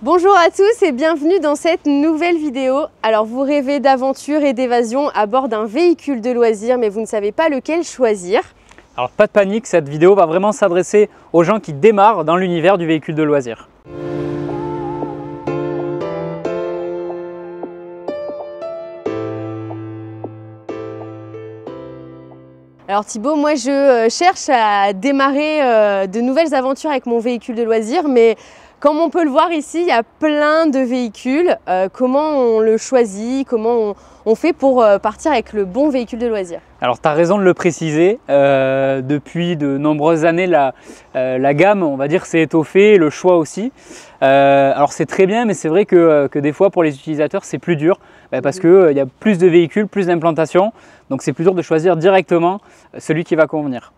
Bonjour à tous et bienvenue dans cette nouvelle vidéo. Alors vous rêvez d'aventure et d'évasion à bord d'un véhicule de loisir mais vous ne savez pas lequel choisir. Alors pas de panique, cette vidéo va vraiment s'adresser aux gens qui démarrent dans l'univers du véhicule de loisir. Alors Thibaut, moi je cherche à démarrer de nouvelles aventures avec mon véhicule de loisir, mais comme on peut le voir ici, il y a plein de véhicules. Comment on le choisit? Comment on fait pour partir avec le bon véhicule de loisir? Alors tu as raison de le préciser, depuis de nombreuses années la gamme, on va dire, s'est étoffée, le choix aussi. Alors c'est très bien, mais c'est vrai que des fois pour les utilisateurs c'est plus dur, parce qu'il y a plus de véhicules, plus d'implantations, donc c'est plus dur de choisir directement celui qui va convenir.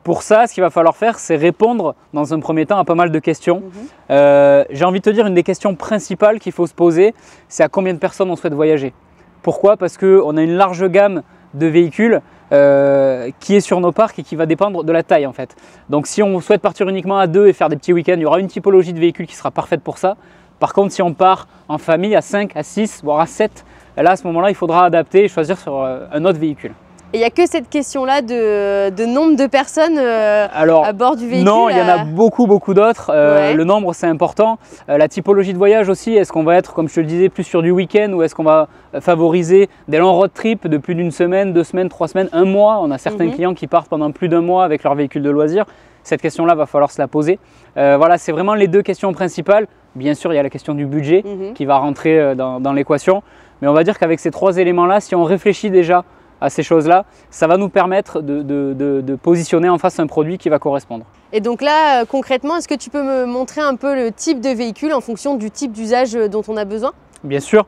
Pour ça, ce qu'il va falloir faire, c'est répondre dans un premier temps à pas mal de questions. J'ai envie de te dire, une des questions principales qu'il faut se poser, c'est à combien de personnes on souhaite voyager. Pourquoi? Parce qu'on a une large gamme de véhicules qui est sur nos parcs et qui va dépendre de la taille en fait. Donc si on souhaite partir uniquement à 2 et faire des petits week-ends, il y aura une typologie de véhicule qui sera parfaite pour ça. Par contre, si on part en famille à 5, à 6, voire à 7, là à ce moment-là, il faudra adapter et choisir sur un autre véhicule. Et il n'y a que cette question-là de nombre de personnes à bord du véhicule? Non, il y en a beaucoup d'autres. Le nombre, c'est important. La typologie de voyage aussi, est-ce qu'on va être, comme je te le disais, plus sur du week-end ou est-ce qu'on va favoriser des longs road trips de plus d'une semaine, 2 semaines, 3 semaines, 1 mois? On a certains clients qui partent pendant plus d'1 mois avec leur véhicule de loisir. Cette question-là, va falloir se la poser. Voilà, c'est vraiment les deux questions principales. Bien sûr, il y a la question du budget qui va rentrer dans l'équation. Mais on va dire qu'avec ces 3 éléments-là, si on réfléchit déjà à ces choses-là, ça va nous permettre de positionner en face un produit qui va correspondre. Et donc là, concrètement, est-ce que tu peux me montrer un peu le type de véhicule en fonction du type d'usage dont on a besoin? Bien sûr.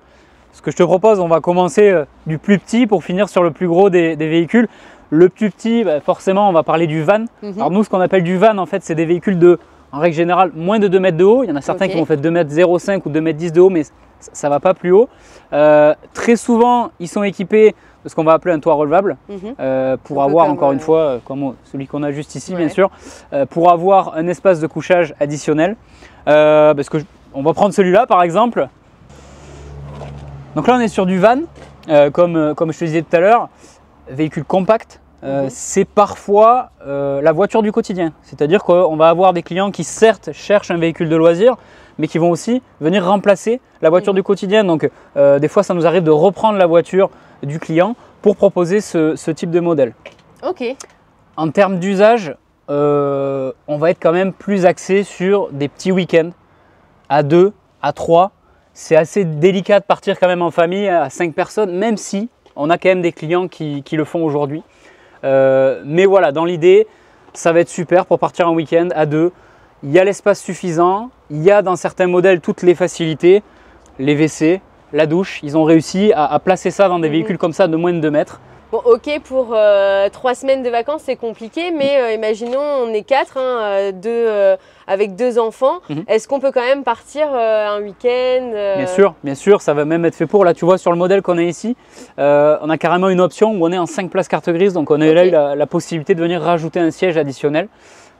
Ce que je te propose, on va commencer du plus petit pour finir sur le plus gros des véhicules. Le plus petit, forcément, on va parler du van. Alors nous, ce qu'on appelle du van, en fait, c'est des véhicules de, en règle générale, moins de 2 mètres de haut. Il y en a certains qui vont faire 2,05 m ou 2,10 m de haut, mais ça ne va pas plus haut. Très souvent, ils sont équipés de ce qu'on va appeler un toit relevable, pour avoir, encore une fois, comme celui qu'on a juste ici, bien sûr, pour avoir un espace de couchage additionnel. Parce que on va prendre celui-là, par exemple. Donc là, on est sur du van, comme je te disais tout à l'heure, véhicule compact. C'est parfois la voiture du quotidien. C'est-à-dire qu'on va avoir des clients qui certes cherchent un véhicule de loisir, mais qui vont aussi venir remplacer la voiture du quotidien. Donc des fois, ça nous arrive de reprendre la voiture du client pour proposer ce type de modèle. En termes d'usage, on va être quand même plus axé sur des petits week-ends à 2, à 3. C'est assez délicat de partir quand même en famille à 5 personnes, même si on a quand même des clients qui le font aujourd'hui. Mais voilà, dans l'idée, ça va être super pour partir en week-end à 2. Il y a l'espace suffisant, il y a dans certains modèles toutes les facilités, les WC, la douche. Ils ont réussi à placer ça dans des véhicules comme ça de moins de 2 mètres. Bon, ok, pour 3 semaines de vacances, c'est compliqué, mais imaginons on est 4, avec 2 enfants. Est-ce qu'on peut quand même partir un week-end Bien sûr, ça va même être fait pour. Là, tu vois, sur le modèle qu'on a ici, on a carrément une option où on est en 5 places carte grise. Donc, on a là eu la possibilité de venir rajouter un siège additionnel.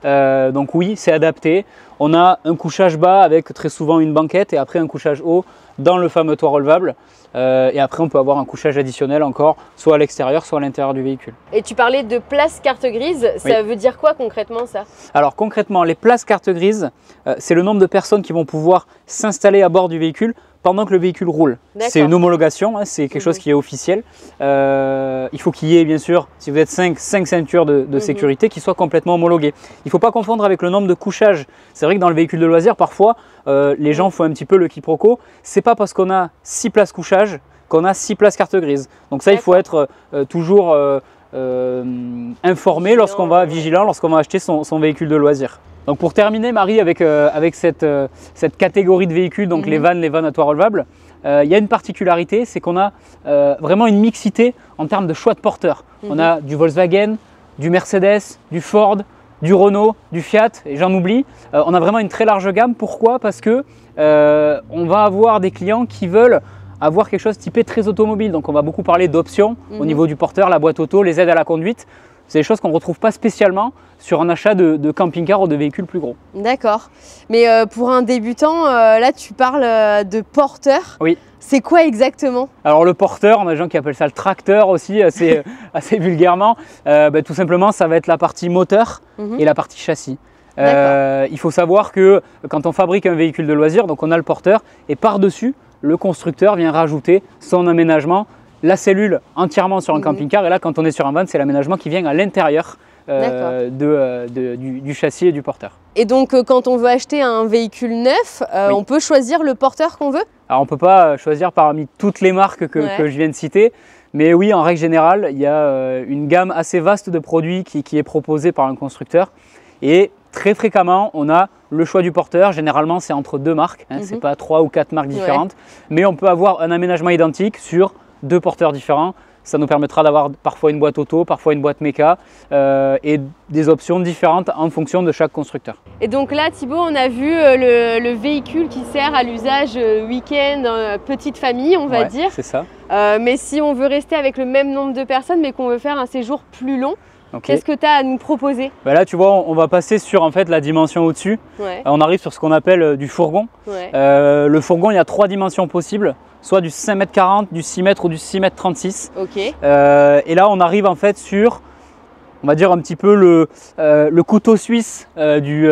Donc oui, c'est adapté. On a un couchage bas avec très souvent une banquette et après un couchage haut dans le fameux toit relevable. Et après, on peut avoir un couchage additionnel encore, soit à l'extérieur, soit à l'intérieur du véhicule. Et tu parlais de place carte grise, ça veut dire quoi concrètement ça? Alors concrètement, les places carte grise, c'est le nombre de personnes qui vont pouvoir s'installer à bord du véhicule pendant que le véhicule roule. C'est une homologation, c'est quelque chose qui est officiel. Il faut qu'il y ait bien sûr, si vous êtes 5 ceintures de sécurité qui soient complètement homologuées. Il ne faut pas confondre avec le nombre de couchages. C'est vrai que dans le véhicule de loisir, parfois, les gens font un petit peu le quiproquo. C'est pas parce qu'on a 6 places couchage qu'on a 6 places carte grise. Donc ça, il faut être toujours informé lorsqu'on va, vigilant lorsqu'on va acheter son véhicule de loisir. Donc pour terminer, Marie, avec cette catégorie de véhicules, donc les vannes à toit relevable, il y a une particularité, c'est qu'on a vraiment une mixité en termes de choix de porteurs. On a du Volkswagen, du Mercedes, du Ford, du Renault, du Fiat, et j'en oublie. On a vraiment une très large gamme. Pourquoi? Parce que on va avoir des clients qui veulent avoir quelque chose typé très automobile. Donc on va beaucoup parler d'options au niveau du porteur, la boîte auto, les aides à la conduite. c'est des choses qu'on ne retrouve pas spécialement sur un achat de camping-car ou de véhicules plus gros. D'accord. Mais pour un débutant, là tu parles de porteur. Oui. C'est quoi exactement? Alors le porteur, on a des gens qui appellent ça le tracteur aussi, assez vulgairement. Tout simplement, ça va être la partie moteur et la partie châssis. Il faut savoir que quand on fabrique un véhicule de loisir, donc on a le porteur et par-dessus, le constructeur vient rajouter son aménagement, la cellule entièrement sur un camping-car. Et là, quand on est sur un van, c'est l'aménagement qui vient à l'intérieur du châssis et du porteur. Et donc quand on veut acheter un véhicule neuf, on peut choisir le porteur qu'on veut? Alors on ne peut pas choisir parmi toutes les marques que je viens de citer, mais oui, en règle générale, il y a une gamme assez vaste de produits qui est proposée par un constructeur. Et très fréquemment, on a le choix du porteur. Généralement, c'est entre 2 marques, ce n'est pas 3 ou 4 marques différentes, mais on peut avoir un aménagement identique sur 2 porteurs différents. Ça nous permettra d'avoir parfois une boîte auto, parfois une boîte méca et des options différentes en fonction de chaque constructeur. Et donc là, Thibaut, on a vu le véhicule qui sert à l'usage week-end, petite famille, on va dire. C'est ça. Mais si on veut rester avec le même nombre de personnes, mais qu'on veut faire un séjour plus long, qu'est-ce que tu as à nous proposer? Là, tu vois, on va passer sur en fait la dimension au-dessus. On arrive sur ce qu'on appelle du fourgon. Le fourgon, il y a 3 dimensions possibles, soit du 5,40 m, du 6 m ou du 6,36 m. Et là, on arrive en fait sur, on va dire un petit peu le couteau suisse du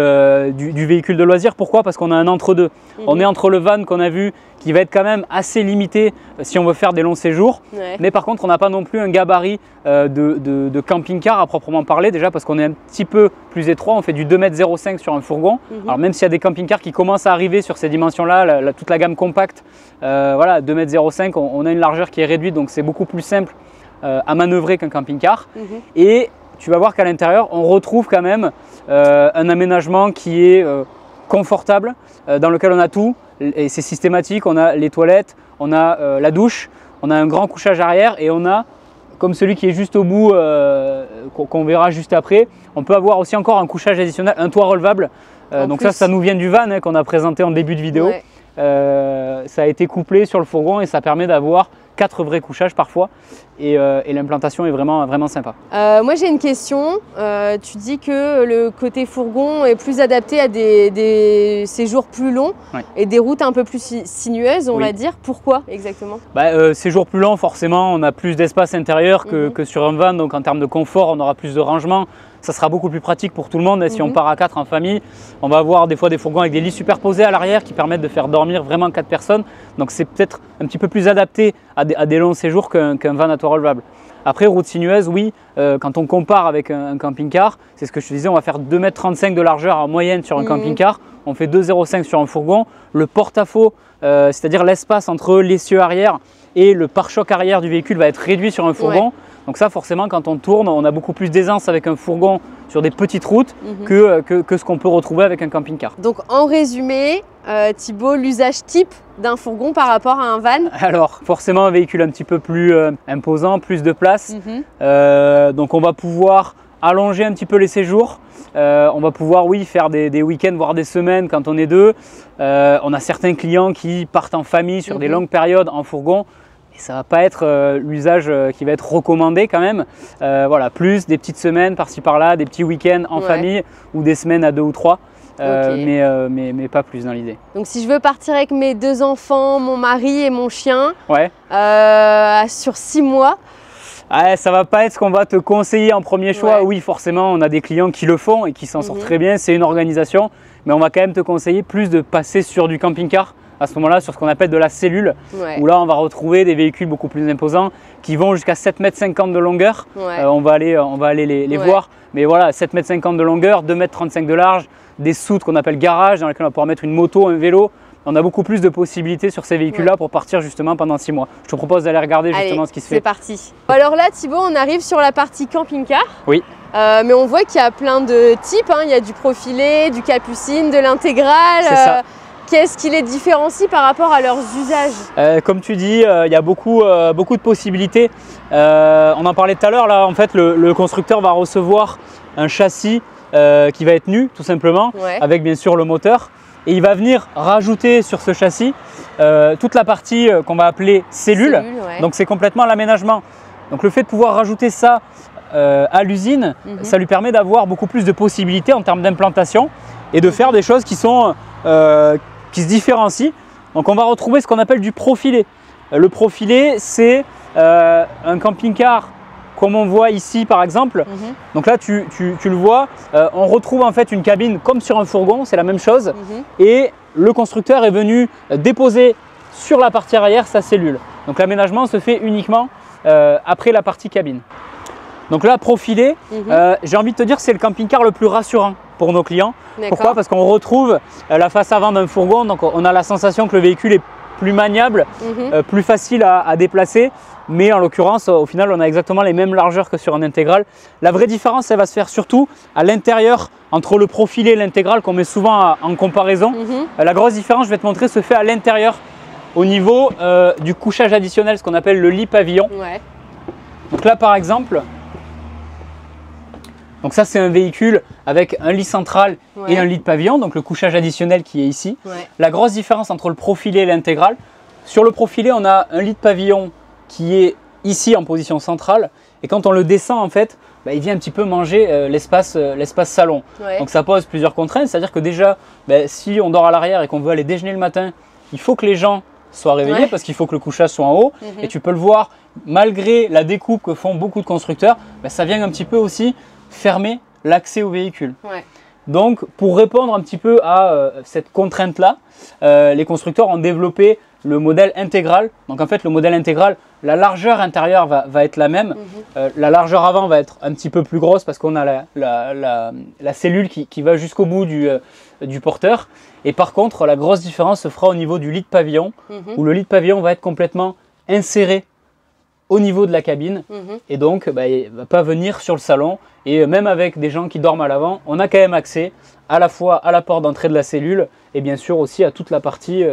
véhicule de loisir. Pourquoi? Parce qu'on a un entre-deux. On est entre le van qu'on a vu, qui va être quand même assez limité si on veut faire des longs séjours. Mais par contre, on n'a pas non plus un gabarit de camping-car à proprement parler, déjà parce qu'on est un petit peu plus étroit. On fait du 2,05 m sur un fourgon. Alors même s'il y a des camping-cars qui commencent à arriver sur ces dimensions-là, toute la gamme compacte, voilà, 2,05 m, on a une largeur qui est réduite, donc c'est beaucoup plus simple à manœuvrer qu'un camping-car. Et tu vas voir qu'à l'intérieur, on retrouve quand même un aménagement qui est confortable, dans lequel on a tout, et c'est systématique. On a les toilettes, on a la douche, on a un grand couchage arrière et on a, comme celui qui est juste au bout, qu'on verra juste après, on peut avoir aussi encore un couchage additionnel, un toit relevable. Donc ça nous vient du van qu'on a présenté en début de vidéo. Ça a été couplé sur le fourgon et ça permet d'avoir 4 vrais couchages parfois et l'implantation est vraiment sympa. Moi j'ai une question, tu dis que le côté fourgon est plus adapté à des séjours plus longs et des routes un peu plus sinueuses, on va dire. Pourquoi exactement? Séjours plus longs, forcément on a plus d'espace intérieur que sur un van, donc en termes de confort on aura plus de rangement. Ça sera beaucoup plus pratique pour tout le monde. Si on part à 4 en famille, on va avoir des fois des fourgons avec des lits superposés à l'arrière qui permettent de faire dormir vraiment 4 personnes. Donc c'est peut-être un petit peu plus adapté à des longs séjours qu'un van à toit relevable. Après, route sinueuse, oui, quand on compare avec un camping-car, c'est ce que je te disais, on va faire 2,35 m de largeur en moyenne sur un camping-car. On fait 2,05 m sur un fourgon. Le porte-à-faux, c'est-à-dire l'espace entre l'essieu arrière et le pare-choc arrière du véhicule va être réduit sur un fourgon. Donc ça, forcément, quand on tourne, on a beaucoup plus d'aisance avec un fourgon sur des petites routes que ce qu'on peut retrouver avec un camping-car. Donc en résumé, Thibaut, l'usage type d'un fourgon par rapport à un van? Alors, forcément, un véhicule un petit peu plus imposant, plus de place. Donc on va pouvoir allonger un petit peu les séjours. On va pouvoir, oui, faire des week-ends, voire des semaines quand on est 2. On a certains clients qui partent en famille sur des longues périodes en fourgon. Ça ne va pas être l'usage qui va être recommandé quand même. Voilà, plus des petites semaines par-ci par-là, des petits week-ends en famille ou des semaines à 2 ou 3, mais pas plus dans l'idée. Donc si je veux partir avec mes 2 enfants, mon mari et mon chien, sur 6 mois, ça va pas être ce qu'on va te conseiller en premier choix. Oui, forcément, on a des clients qui le font et qui s'en sortent très bien, c'est une organisation, mais on va quand même te conseiller plus de passer sur du camping-car. À ce moment-là, sur ce qu'on appelle de la cellule, où là on va retrouver des véhicules beaucoup plus imposants qui vont jusqu'à 7,50 m de longueur. On va aller les voir, mais voilà, 7,50 m de longueur, 2,35 m de large, des soutes qu'on appelle garage dans lesquelles on va pouvoir mettre une moto, un vélo. On a beaucoup plus de possibilités sur ces véhicules-là pour partir justement pendant 6 mois. Je te propose d'aller regarder justement ce qui se fait. C'est parti. Alors là, Thibaut, on arrive sur la partie camping-car. Oui. Mais on voit qu'il y a plein de types. Il y a du profilé, du capucine, de l'intégrale. C'est ça. Qu'est-ce qui les différencie par rapport à leurs usages? Comme tu dis, il y a beaucoup de possibilités. On en parlait tout à l'heure, là en fait le constructeur va recevoir un châssis qui va être nu tout simplement, avec bien sûr le moteur. Et il va venir rajouter sur ce châssis toute la partie qu'on va appeler cellule. Donc c'est complètement l'aménagement. Donc le fait de pouvoir rajouter ça à l'usine, ça lui permet d'avoir beaucoup plus de possibilités en termes d'implantation et de faire des choses qui se différencient. Donc on va retrouver ce qu'on appelle du profilé. Le profilé, c'est un camping-car comme on voit ici par exemple. Donc là tu le vois, on retrouve en fait une cabine comme sur un fourgon, c'est la même chose. Et le constructeur est venu déposer sur la partie arrière sa cellule. Donc l'aménagement se fait uniquement après la partie cabine. Donc là, profilé, j'ai envie de te dire que c'est le camping-car le plus rassurant pour nos clients. Pourquoi? Parce qu'on retrouve la face avant d'un fourgon, donc on a la sensation que le véhicule est plus maniable, plus facile à déplacer. Mais en l'occurrence, au final, on a exactement les mêmes largeurs que sur un intégral. La vraie différence, elle va se faire surtout à l'intérieur, entre le profilé et l'intégral qu'on met souvent en comparaison. La grosse différence, je vais te montrer, se fait à l'intérieur au niveau du couchage additionnel, ce qu'on appelle le lit pavillon. Donc là, par exemple, donc ça c'est un véhicule avec un lit central et un lit de pavillon, donc le couchage additionnel qui est ici. La grosse différence entre le profilé et l'intégral, sur le profilé on a un lit de pavillon qui est ici en position centrale et quand on le descend en fait, il vient un petit peu manger l'espace salon. Donc ça pose plusieurs contraintes, c'est-à-dire que déjà si on dort à l'arrière et qu'on veut aller déjeuner le matin, il faut que les gens soient réveillés parce qu'il faut que le couchage soit en haut et tu peux le voir, malgré la découpe que font beaucoup de constructeurs, ça vient un petit peu aussi fermer l'accès au véhicule. Donc pour répondre un petit peu à cette contrainte-là, les constructeurs ont développé le modèle intégral. Donc en fait le modèle intégral, la largeur intérieure va être la même, la largeur avant va être un petit peu plus grosse parce qu'on a la cellule qui va jusqu'au bout du porteur. Et par contre la grosse différence se fera au niveau du lit de pavillon, où le lit de pavillon va être complètement inséré au niveau de la cabine et donc il ne va pas venir sur le salon. Et même avec des gens qui dorment à l'avant, on a quand même accès à la fois à la porte d'entrée de la cellule et bien sûr aussi à toute la partie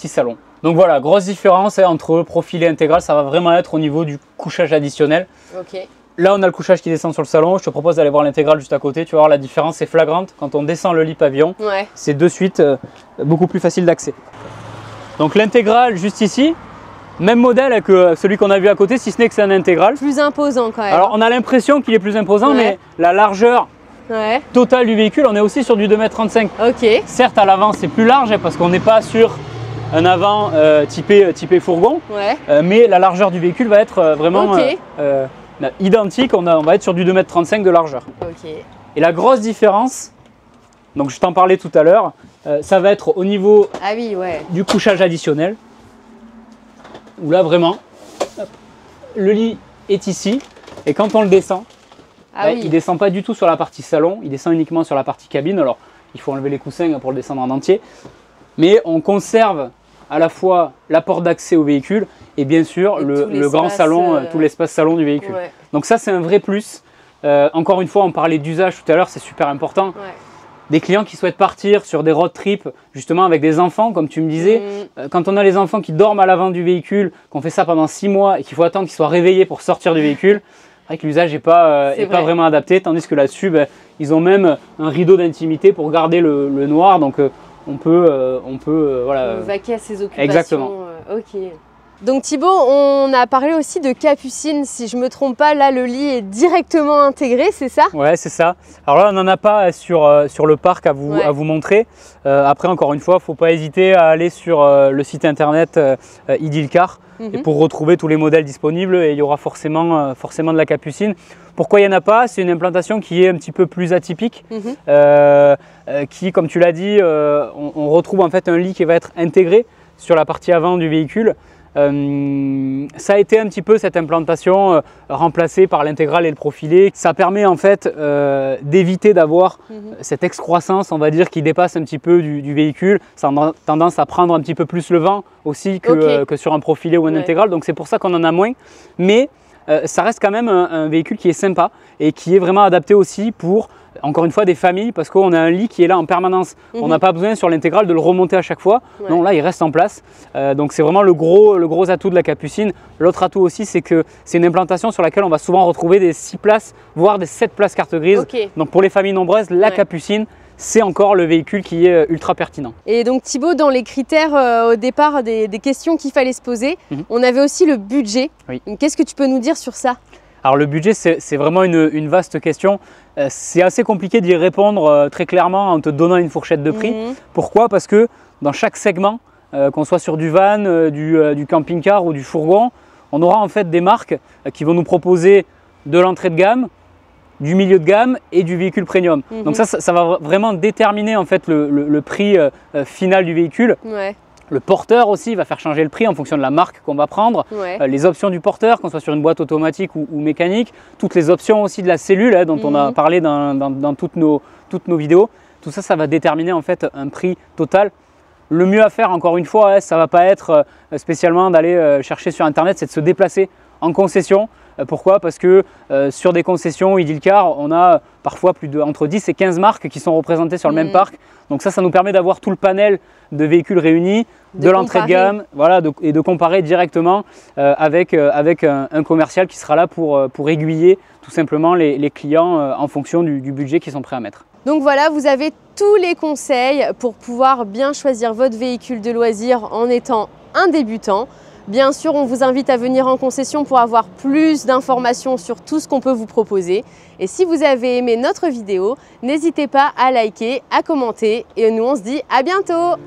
salon. Donc voilà, grosse différence entre profil et intégral, ça va vraiment être au niveau du couchage additionnel. Là on a le couchage qui descend sur le salon, je te propose d'aller voir l'intégral juste à côté, tu vas voir la différence est flagrante. Quand on descend le lit pavillon, c'est de suite beaucoup plus facile d'accès. Donc l'intégral juste ici, même modèle que celui qu'on a vu à côté, si ce n'est que c'est un intégral. Plus imposant quand même. Alors on a l'impression qu'il est plus imposant, mais la largeur totale du véhicule, on est aussi sur du 2,35 m. Certes à l'avant c'est plus large parce qu'on n'est pas sur un avant typé fourgon, mais la largeur du véhicule va être vraiment identique, on va être sur du 2,35 m de largeur. Et la grosse différence, donc je t'en parlais tout à l'heure, ça va être au niveau du couchage additionnel. Où là vraiment, le lit est ici et quand on le descend, il ne descend pas du tout sur la partie salon, il descend uniquement sur la partie cabine. Alors il faut enlever les coussins pour le descendre en entier, mais on conserve à la fois la porte d'accès au véhicule et bien sûr le grand salon, tout l'espace salon du véhicule. Donc ça c'est un vrai plus. Encore une fois on parlait d'usage tout à l'heure, c'est super important. Des clients qui souhaitent partir sur des road trips justement avec des enfants comme tu me disais, quand on a les enfants qui dorment à l'avant du véhicule, qu'on fait ça pendant 6 mois et qu'il faut attendre qu'ils soient réveillés pour sortir du véhicule, c'est vrai que l'usage n'est pas vraiment adapté, tandis que là-dessus ils ont même un rideau d'intimité pour garder le noir, donc on peut vaquer à ses occupations. Exactement. Donc Thibaut, on a parlé aussi de Capucine, si je ne me trompe pas, là le lit est directement intégré, c'est ça? Ouais, c'est ça. Alors là on n'en a pas sur le parc à vous montrer. Après encore une fois, il ne faut pas hésiter à aller sur le site internet Idylcar et pour retrouver tous les modèles disponibles et il y aura forcément de la Capucine. Pourquoi il n'y en a pas? C'est une implantation qui est un petit peu plus atypique, qui comme tu l'as dit, on retrouve en fait un lit qui va être intégré sur la partie avant du véhicule. Ça a été un petit peu cette implantation remplacée par l'intégral et le profilé. Ça permet en fait d'éviter d'avoir cette excroissance, on va dire, qui dépasse un petit peu du véhicule. Ça a tendance à prendre un petit peu plus le vent aussi que sur un profilé ou un intégral. Donc c'est pour ça qu'on en a moins. Mais ça reste quand même un véhicule qui est sympa et qui est vraiment adapté aussi pour, encore une fois, des familles, parce qu'on a un lit qui est là en permanence. On n'a pas besoin sur l'intégrale de le remonter à chaque fois. Non, là il reste en place. Donc c'est vraiment le gros atout de la Capucine. L'autre atout aussi, c'est que c'est une implantation sur laquelle on va souvent retrouver des 6 places, voire des 7 places carte grise. Donc pour les familles nombreuses, la Capucine, c'est encore le véhicule qui est ultra pertinent. Et donc Thibaut, dans les critères au départ des questions qu'il fallait se poser, on avait aussi le budget. Qu'est-ce que tu peux nous dire sur ça? Alors le budget, c'est vraiment une vaste question. C'est assez compliqué d'y répondre très clairement en te donnant une fourchette de prix. Pourquoi? Parce que dans chaque segment, qu'on soit sur du van, du camping-car ou du fourgon, on aura en fait des marques qui vont nous proposer de l'entrée de gamme, du milieu de gamme et du véhicule premium. Donc ça va vraiment déterminer en fait le prix final du véhicule. Ouais. Le porteur aussi va faire changer le prix en fonction de la marque qu'on va prendre. Ouais. Les options du porteur, qu'on soit sur une boîte automatique ou mécanique. Toutes les options aussi de la cellule dont on a parlé dans toutes nos vidéos. Tout ça, ça va déterminer en fait un prix total. Le mieux à faire, encore une fois, ça ne va pas être spécialement d'aller chercher sur Internet, c'est de se déplacer en concession. Pourquoi? Parce que sur des concessions Idilcar, on a parfois entre 10 et 15 marques qui sont représentées sur le même parc. Donc ça nous permet d'avoir tout le panel de véhicules réunis, de l'entrée de gamme, voilà, et de comparer directement avec un commercial qui sera là pour aiguiller tout simplement les clients en fonction du budget qu'ils sont prêts à mettre. Donc voilà, vous avez tous les conseils pour pouvoir bien choisir votre véhicule de loisir en étant un débutant. Bien sûr, on vous invite à venir en concession pour avoir plus d'informations sur tout ce qu'on peut vous proposer. Et si vous avez aimé notre vidéo, n'hésitez pas à liker, à commenter et nous on se dit à bientôt!